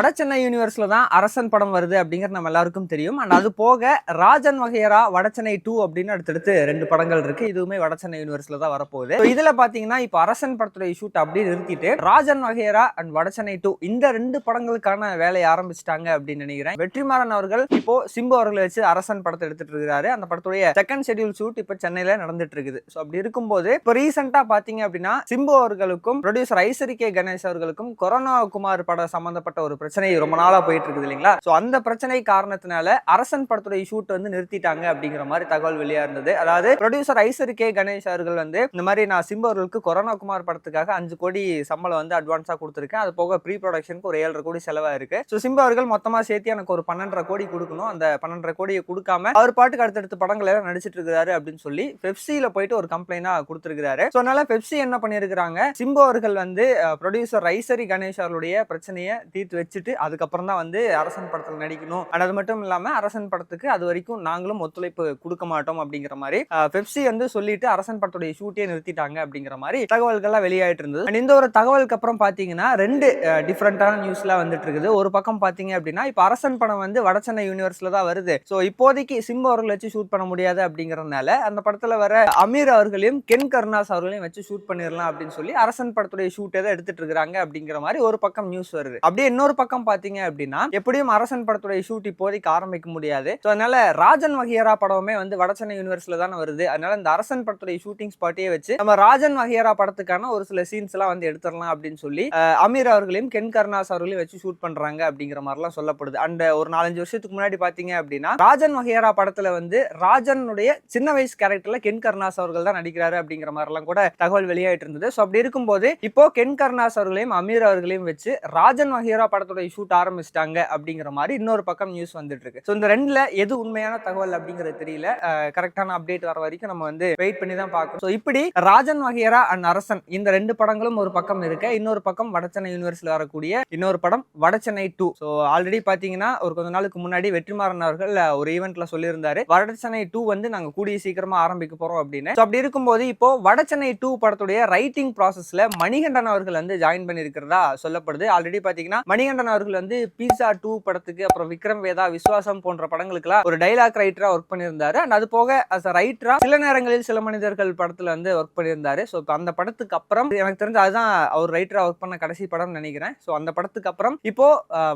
வடசென்னை யூனிவர்ஸ்ல தான் அரசன் படம் வருது அப்படிங்கிறது நம்ம எல்லாருக்கும் தெரியும். அண்ட் அது போக ராஜன் வகையரா வடசென்னை 2 அப்படின்னு அடுத்தடுத்து 2 படங்கள் இருக்கு. இதுவுமே வடசென்னை யூனிவர்ஸ்ல தான் வரப்போகுது. இதுல பாத்தீங்கன்னா இப்ப அரசன் படத்துடைய ஷூட் அப்படியே நிறுத்திட்டு ராஜன் வகையரா அண்ட் வடசென்னை 2 இந்த 2 படங்களுக்கான வேலையை ஆரம்பிச்சிட்டாங்க அப்படின்னு நினைக்கிறேன். வெற்றிமாறன் அவர்கள் இப்போ சிம்பு அவர்களை வச்சு அரசன் படத்தை எடுத்துட்டு இருக்காரு. அந்த படத்துடைய செகண்ட் ஷெட்யூல் ஷூட் இப்ப சென்னையில நடந்துட்டு இருக்குது. சோ அப்படி இருக்கும்போது இப்போ ரீசெண்டா பாத்தீங்க அப்படின்னா சிம்பு அவர்களுக்கும் ப்ரொடியூசர் ஐசரி கே கணேஷ் அவர்களுக்கும் கொரோனா குமார் படம் சம்பந்தப்பட்ட ஒரு பிரச்சனை ரொம்ப நாளா போயிட்டு இருக்குது இல்லைங்களா? சோ அந்த பிரச்சனை காரணத்தினால அரசன் படத்துடைய ஷூட் வந்து நிறுத்திட்டாங்க அப்படிங்கிற மாதிரி தகவல் வெளியா இருந்தது. அதாவது ப்ரொடியூசர் ஐசரி கே கணேஷ் அவர்கள் வந்து இந்த மாதிரி நான் சிம்பு அவர்களுக்கு கொரோனா குமார் படத்துக்காக 5 கோடி சம்பளம் வந்து அட்வான்ஸா கொடுத்திருக்கேன். அது போக ப்ரீ ப்ரொடக்ஷனுக்கு ஒரு 7.5 கோடி செலவா இருக்கு. சோ சிம்பு அவர்கள் மொத்தமா சேர்த்து எனக்கு ஒரு 12.5 கோடி கொடுக்கணும். அந்த 12.5 கோடியை கொடுக்காம அவர் பாட்டுக்கு அடுத்தடுத்த படங்கள் எல்லாம் நடிச்சிட்டு இருக்காரு அப்படின்னு சொல்லி பெப்சில போயிட்டு ஒரு கம்ப்ளைண்டா கொடுத்திருக்காரு. சோ அதனால பெப்சி என்ன பண்ணிருக்காங்க, சிம்பு அவர்கள் வந்து ப்ரொடியூசர் ஐசரி கணேஷ் அவர்களுடைய பிரச்சனையை தீர்த்து வச்சுட்டு அதுக்கப்புறம் தான் வந்து அரசன் படத்துல நடிக்கணும். அது மட்டும் இல்லாம அரசன் படத்துக்கு அது வரைக்கும் நாங்களும் ஒத்துழைப்பு கொடுக்க மாட்டோம் அப்படிங்கிற மாதிரி பெப்சி வந்து சொல்லிட்டு அரசன் படத்துடைய ஷூட்டே நிறுத்திட்டாங்க அப்படிங்கிற மாதிரி தகவல்கள்லாம் வெளியாயிட்டு இருந்தது. இந்த ஒரு தகவலுக்கு அப்புறம் பாத்தீங்கன்னா 2 டிஃபரெண்டான நியூஸ்லாம் வந்துட்டு இருக்குது. ஒரு பக்கம் பாத்தீங்க அப்படின்னா இப்ப அரசன் படம் வந்து வடசென்னை யூனிவர்ஸ்ல தான் வருது. சோ இப்போதைக்கு சிம்பு அவர்களை வச்சு ஷூட் பண்ண முடியாது அப்படிங்கறதுனால அந்த படத்துல வர அமீர் அவர்களையும் கென் கருணாஸ் அவர்களையும் வச்சு ஷூட் பண்ணிடலாம் அப்படின்னு சொல்லி அரசன் படத்துடைய ஷூட்டே தான் எடுத்துட்டு இருக்காங்க அப்படிங்கிற மாதிரி ஒரு பக்கம் நியூஸ் வருது. அப்படியே இன்னொரு பக்கம் பாத்தீங்க அப்படின்னா எப்படியும் அரசன் படத்துடைய ஷூட் இப்போதைக்கு ஆரம்பிக்க முடியாது. சோ அதனால ராஜன் வகையரா படமே வந்து வடசென்னை யூனிவர்ஸ்ல தான் வருது. அதனால இந்த அரசன் படத்துடைய ஷூட்டிங் ஸ்பாட்டையே வச்சு நம்ம ராஜன் வகையரா படத்துக்கான ஒரு சில சீன்ஸ் எல்லாம் வந்து எடுத்துடலாம் அப்படின்னு சொல்லி அமீர் அவர்களையும் கென் கருணாஸ் அவர்களையும் வச்சு ஷூட் பண்றாங்க அப்படிங்கிற மாதிரி எல்லாம் சொல்லப்படுது. அண்ட் ஒரு 4-5 வருஷத்துக்கு முன்னாடி பாத்தீங்க அப்படின்னா ராஜன் வகையரா படத்துல வந்து ராஜனுடைய சின்ன வயசு கேரக்டர்ல கென் கருணாஸ் அவர்கள் தான் நடிக்கிறாரு அப்படிங்கிற மாதிரி எல்லாம் கூட தகவல் வெளியாயிட்டு இருந்தது. சோ அப்படி இருக்கும்போது இப்போ கென் கருணாஸ் அவர்களையும் அமீர் அவர்களையும் வச்சு ராஜன் வகையரா படத்துடைய ஷூட் ஆரம்பிச்சிட்டாங்க அப்படிங்கிற மாதிரி இன்னொரு பக்கம் நியூஸ் வந்துட்டு இருக்கு. சோ இந்த ரெண்டுல எது உண்மையான தகவல் அப்படிங்கிறது தெரியல. கரெக்டான அப்டேட் வர வரைக்கும் நம்ம வந்து வெயிட் பண்ணி தான் பார்க்கணும். சோ இப்படி ராஜன் வகையரா அண்ட் அரசன் இந்த 2 படங்களும் ஒரு பக்கம் இருக்கு. இன்னொரு பக்கம் வடசென்னை யூனிவர்ஸ்ல வரக்கூடிய இன்னொரு படம் வடசென்னை 2. சோ ஆல்ரெடி பாத்தீங்கன்னா ஒரு கொஞ்ச நாளுக்கு முன்னாடி வெற்றிமாறன் அவர்கள் ஒரு ஈவென்ட்ல சொல்லியிருந்தாரு வடசென்னை 2 வந்து நாங்க கூடிய சீக்கிரமா ஆரம்பிக்க போறோம் அப்படின்னு. சோ அப்படி இருக்கும்போது இப்போ வடசென்னை 2 படத்துடைய ரைட்டிங் ப்ராசஸ்ல மணிகண்டன் அவர்கள் வந்து ஜாயின் பண்ணி இருக்கிறதா சொல்லப்படுது. ஆல்ரெடி பாத்தீங்கன்னா மணிகண்டன் அவர்கள் வந்து பீஸா 2 படத்துக்கு அப்புறம் விக்ரம் வேதா விஸ்வாசம் போன்ற படங்களுக்குலாம் ஒரு டைலாக் ரைட்டரா ஒர்க் பண்ணியிருந்தாரு. அண்ட் அது போக அஸ் ரைட்டரா சில நேரங்களில் சில மனிதர்கள் படத்துல வந்து ஒர்க் பண்ணியிருந்தாரு. ஸோ அந்த படத்துக்கு அப்புறம் எனக்கு தெரிஞ்சு அதுதான் அவர் ரைட்டரா ஒர்க் பண்ண கடைசி படம் நினைக்கிறேன். ஸோ அந்த படத்துக்கு அப்புறம் இப்போ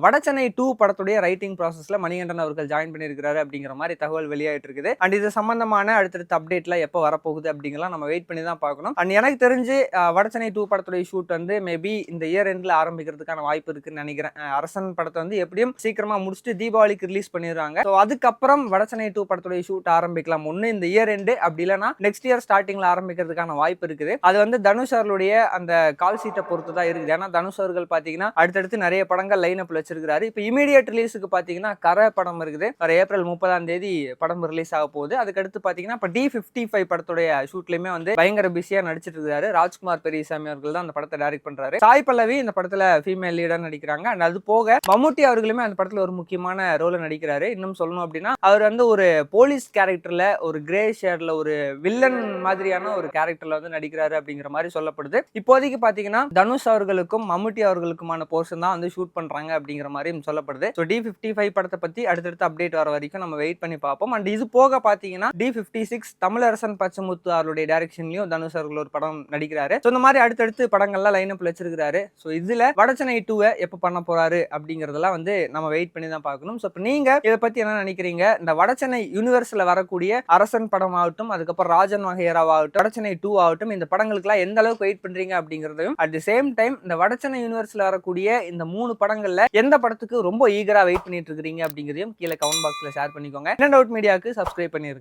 வடசென்னை 2 படத்துடைய ரைட்டிங் ப்ராசஸ்ல மணிகண்டன் அவர்கள் ஜாயின் பண்ணியிருக்கிறாரு அப்படிங்கிற மாதிரி தகவல் வெளியாயிட்டு இருக்குது. அண்ட் இது சம்பந்தமான அடுத்தடுத்த அப்டேட்ல எப்போ வரப்போகுது அப்படிங்கலாம் நம்ம வெயிட் பண்ணி தான் பார்க்கணும். அண்ட் எனக்கு தெரிஞ்சு வடசென்னை 2 படத்துடைய ஷூட் வந்து மேபி இந்த இயர் எண்ட்ல ஆரம்பிக்கிறதுக்கான வாய்ப்பு இருக்குன்னு நினைக்கிறேன். அரசன் படத்தை வந்து எப்படியும் சீக்கிரமா முடிச்சுட்டு தீபாவளிக்கு ரிலீஸ் பண்ணிடுறாங்க. ஸோ அதுக்கப்புறம் வடசென்னை 2 படத்துடைய ஷூட் ஆரம்பிக்கலாம். ஒன்னு இந்த இயர் எண்டு, அப்படி இல்லைன்னா நெக்ஸ்ட் இயர் ஸ்டார்டிங்ல ஆரம்பிக்கிறதுக்கான வாய்ப்பு இருக்குது. அது வந்து தனுஷ் அவர்களுடைய அந்த கால் சீட்டை பொறுத்து தான் இருக்குது. ஏன்னா தனுஷ் அவர்கள் பாத்தீங்கன்னா அடுத்தடுத்து நிறைய படங்கள் லைன் அப்ல வச்சிருக்காரு. இப்போ இமீடியட் ரிலீஸுக்கு பாத்தீங்கன்னா கரை படம் இருக்குது. வர ஏப்ரல் 30 படம் ரிலீஸ் ஆக போகுது. அதுக்கடுத்து பாத்தீங்கன்னா இப்போ D55 படத்துடைய ஷூட்லயுமே வந்து பயங்கர பிஸியா நடிச்சிட்டு இருக்காரு. ராஜ்குமார் பெரியசாமி அவர்கள் தான் அந்த படத்தை டைரக்ட் பண்றாரு. சாய் பல்லவி இந்த படத்துல ஃபீமேல் லீடா நடிக்கிறாங்க. அண்ட் அது போக மம்முட்டி அவர்களுமே அந்த படத்துல ஒரு முக்கியமான ரோல நடிக்கிறாரு. இன்னும் சொல்லணும் அப்படின்னா அவர் வந்து ஒரு போலீஸ் கேரக்டர்ல ஒரு கிரே ஷேட்ல ஒரு வில்லன் மாதிரியான ஒரு கேரக்டர்ல வந்து நடிக்கிறாரு அப்படிங்கிற மாதிரி சொல்லப்படுது. இப்போதைக்கு பாத்தீங்கன்னா தனுஷ் அவர்களுக்கும் மம்முட்டி அவர்களுக்குமான போர்ஷன் தான் வந்து ஷூட் பண்றாங்க அப்படிங்கிற மாதிரி சொல்லப்படுது. ஸோ D55 படத்தை பத்தி அடுத்தடுத்த அப்டேட் வர வரைக்கும் நம்ம வெயிட் பண்ணி பார்ப்போம். அண்ட் இது போக பாத்தீங்கன்னா D56 தமிழரசன் பச்சமுத்து அவருடைய டைரக்ஷன்லயும் தனுஷ் அவர்கள் ஒரு படம் நடிக்கிறாரு. ஸோ இந்த மாதிரி அடுத்தடுத்து படங்கள்லாம் லைன் அப்ல வச்சிருக்காரு. ஸோ இதுல வடசென்னை 2 எப்ப பண்ண போறாரு அப்படிங்கறதெல்லாம் வந்து நம்ம வெயிட் பண்ணி தான் பார்க்கணும். ஸோ இப்போ நீங்க இதை பத்தி என்ன நினைக்கிறீங்க? இந்த வடசென்னை யூனிவர்ஸ்ல வரக்கூடிய அரசன் படம் ஆகட்டும், அதுக்கப்புறம் ராஜன் வகையராவாகட்டும், வடசென்னை 2 ஆகட்டும், இந்த படங்களுக்குலாம் எந்த அளவுக்கு வெயிட் பண்றீங்க அப்படிங்கறதையும் அட் தி சேம் டைம் இந்த வடசென்னை யூனிவர்ஸ்ல வரக்கூடிய இந்த 3 படங்கள்ல எந்த படத்துக்கு ரொம்ப ஈகரா வெயிட் பண்ணிட்டு இருக்கீங்க அப்படிங்கறதையும் கீழே கமெண்ட் பாக்ஸ்ல ஷேர் பண்ணிக்கோங்க. இன்ன டவுட் மீடியாவுக்கு சப்ஸ்கிரைப் பண்ணிருங்க.